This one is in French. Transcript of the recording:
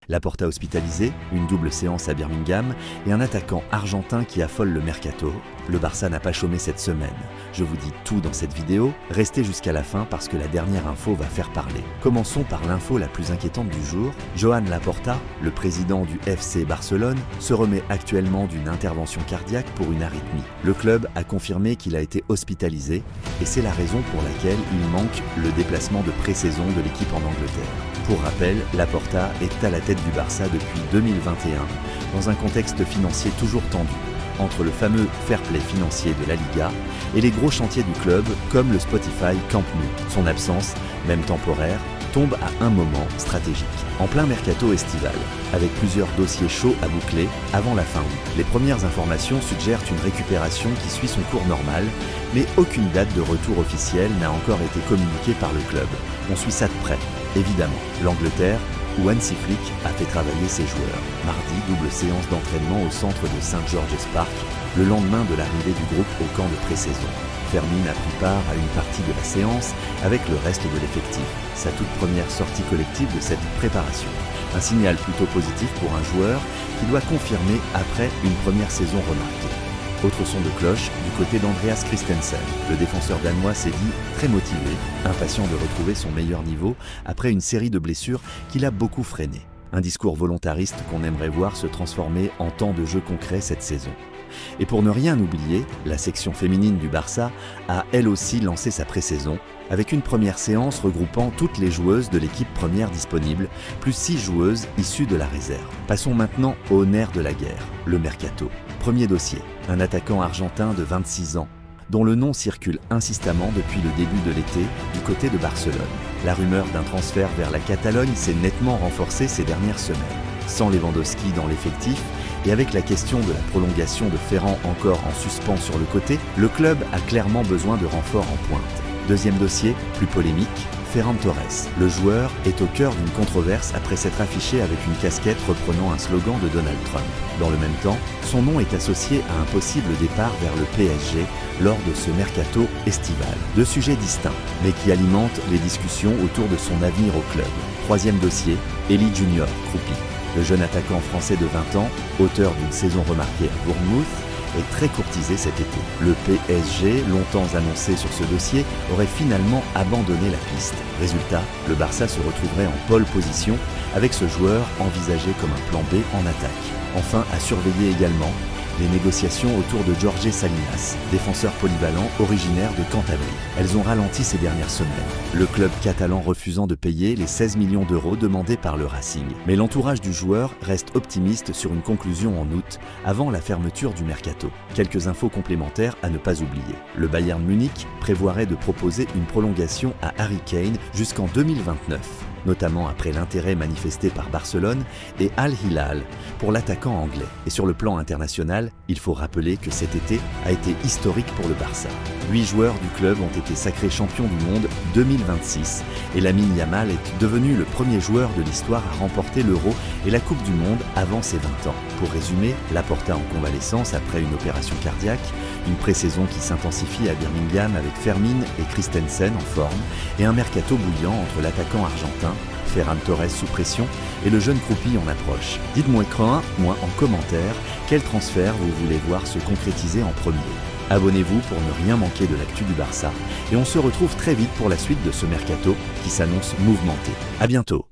Laporta hospitalisé, une double séance à Birmingham et un attaquant argentin qui affole le mercato. Le Barça n'a pas chômé cette semaine. Je vous dis tout dans cette vidéo, restez jusqu'à la fin parce que la dernière info va faire parler. Commençons par l'info la plus inquiétante du jour. Joan Laporta, le président du FC Barcelone, se remet actuellement d'une intervention cardiaque pour une arythmie. Le club a confirmé qu'il a été hospitalisé et c'est la raison pour laquelle il manque le déplacement de pré-saison de l'équipe en Angleterre. Pour rappel, Laporta est à la tête du Barça depuis 2021, dans un contexte financier toujours tendu, entre le fameux fair play financier de la Liga et les gros chantiers du club comme le Spotify Camp Nou. Son absence, même temporaire, tombe à un moment stratégique, en plein mercato estival, avec plusieurs dossiers chauds à boucler avant la fin août. Les premières informations suggèrent une récupération qui suit son cours normal, mais aucune date de retour officielle n'a encore été communiquée par le club. On suit ça de près, évidemment. L'Angleterre, où Hansi Flick a fait travailler ses joueurs. Mardi, double séance d'entraînement au centre de St. George's Park, le lendemain de l'arrivée du groupe au camp de pré-saison. Fermin a pris part à une partie de la séance avec le reste de l'effectif, sa toute première sortie collective de cette préparation. Un signal plutôt positif pour un joueur qui doit confirmer après une première saison remarquée. Autre son de cloche du côté d'Andreas Christensen. Le défenseur danois s'est dit très motivé, impatient de retrouver son meilleur niveau après une série de blessures qui l'a beaucoup freiné. Un discours volontariste qu'on aimerait voir se transformer en temps de jeu concret cette saison. Et pour ne rien oublier, la section féminine du Barça a elle aussi lancé sa pré-saison avec une première séance regroupant toutes les joueuses de l'équipe première disponible, plus 6 joueuses issues de la réserve. Passons maintenant au nerf de la guerre, le mercato. Premier dossier, un attaquant argentin de 26 ans, dont le nom circule insistamment depuis le début de l'été du côté de Barcelone. La rumeur d'un transfert vers la Catalogne s'est nettement renforcée ces dernières semaines. Sans Lewandowski dans l'effectif, et avec la question de la prolongation de Ferran encore en suspens sur le côté, le club a clairement besoin de renforts en pointe. Deuxième dossier, plus polémique, Ferran Torres. Le joueur est au cœur d'une controverse après s'être affiché avec une casquette reprenant un slogan de Donald Trump. Dans le même temps, son nom est associé à un possible départ vers le PSG lors de ce mercato estival. Deux sujets distincts, mais qui alimentent les discussions autour de son avenir au club. Troisième dossier, Elie Junior Kroupi. Le jeune attaquant français de 20 ans, auteur d'une saison remarquée à Bournemouth, est très courtisé cet été. Le PSG, longtemps annoncé sur ce dossier, aurait finalement abandonné la piste. Résultat, le Barça se retrouverait en pole position avec ce joueur envisagé comme un plan B en attaque. Enfin, à surveiller également les négociations autour de Jorge Salinas, défenseur polyvalent originaire de Cantabrie. Elles ont ralenti ces dernières semaines, le club catalan refusant de payer les 16 millions d'euros demandés par le Racing. Mais l'entourage du joueur reste optimiste sur une conclusion en août, avant la fermeture du mercato. Quelques infos complémentaires à ne pas oublier. Le Bayern Munich prévoirait de proposer une prolongation à Harry Kane jusqu'en 2029. Notamment après l'intérêt manifesté par Barcelone et Al Hilal pour l'attaquant anglais. Et sur le plan international, il faut rappeler que cet été a été historique pour le Barça. 8 joueurs du club ont été sacrés champions du monde 2026 et Lamine Yamal est devenu le premier joueur de l'histoire à remporter l'Euro et la Coupe du Monde avant ses 20 ans. Pour résumer, Laporta en convalescence après une opération cardiaque, une pré-saison qui s'intensifie à Birmingham avec Fermin et Christensen en forme et un mercato bouillant entre l'attaquant argentin Ferran Torres sous pression et le jeune Kroupi en approche. Dites-moi en commentaire quel transfert vous voulez voir se concrétiser en premier. Abonnez-vous pour ne rien manquer de l'actu du Barça et on se retrouve très vite pour la suite de ce mercato qui s'annonce mouvementé. À bientôt.